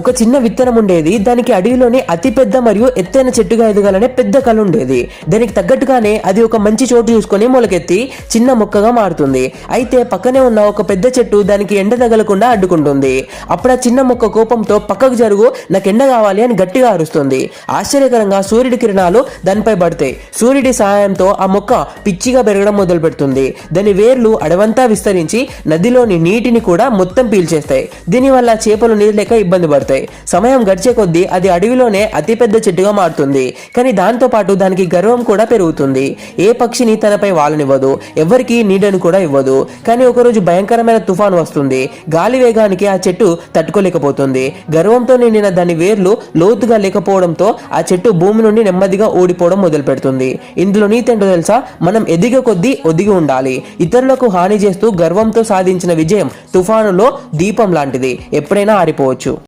ఒక చిన్న విత్తనం ఉండేది. దానికి అడవిలోనే అతి పెద్ద మరియు ఎత్తైన చెట్టుగా ఎదగాలనే పెద్ద కల ఉండేది. దానికి తగ్గట్టుగానే అది ఒక మంచి చోటు చూసుకొని మొలకెత్తి చిన్న మొక్కగా మారుతుంది. అయితే పక్కనే ఉన్న ఒక పెద్ద చెట్టు దానికి ఎండ తగలకుండా అడ్డుకుంటుంది. అప్పుడు ఆ చిన్న మొక్క కోపంతో పక్కకు జరుగు, నాకు ఎండ కావాలి అని గట్టిగా అరుస్తుంది. ఆశ్చర్యకరంగా సూర్యుడి కిరణాలు దానిపై పడతాయి. సూర్యుడి సహాయంతో ఆ మొక్క పిచ్చిగా పెరగడం మొదలు పెడుతుంది. దాని వేర్లు అడవంతా విస్తరించి నదిలోని నీటిని కూడా మొత్తం పీల్చేస్తాయి. దీనివల్ల చేపలు నీరు లేక ఇబ్బంది పడతాయి. సమయం గడిచే కొద్దీ అది అడవిలోనే అతిపెద్ద చెట్టుగా మారుతుంది. కానీ దాంతో పాటు దానికి గర్వం కూడా పెరుగుతుంది. ఏ పక్షిని తనపై వాలనివ్వదు, ఎవరికి నీడను కూడా ఇవ్వదు. కానీ ఒకరోజు భయంకరమైన తుఫాను వస్తుంది. గాలి వేగానికి ఆ చెట్టు తట్టుకోలేకపోతుంది. గర్వంతో నిండిన దాని వేర్లు లోతుగా లేకపోవడంతో ఆ చెట్టు భూమి నుండి నెమ్మదిగా ఓడిపోవడం మొదలు పెడుతుంది. ఇందులో నీతేంటో తెలుసా? మనం ఎదిగే కొద్దీ ఒదిగి ఉండాలి. ఇతరులకు హాని చేస్తూ గర్వంతో సాధించిన విజయం తుఫానులో దీపం లాంటిది, ఎప్పుడైనా ఆరిపోవచ్చు.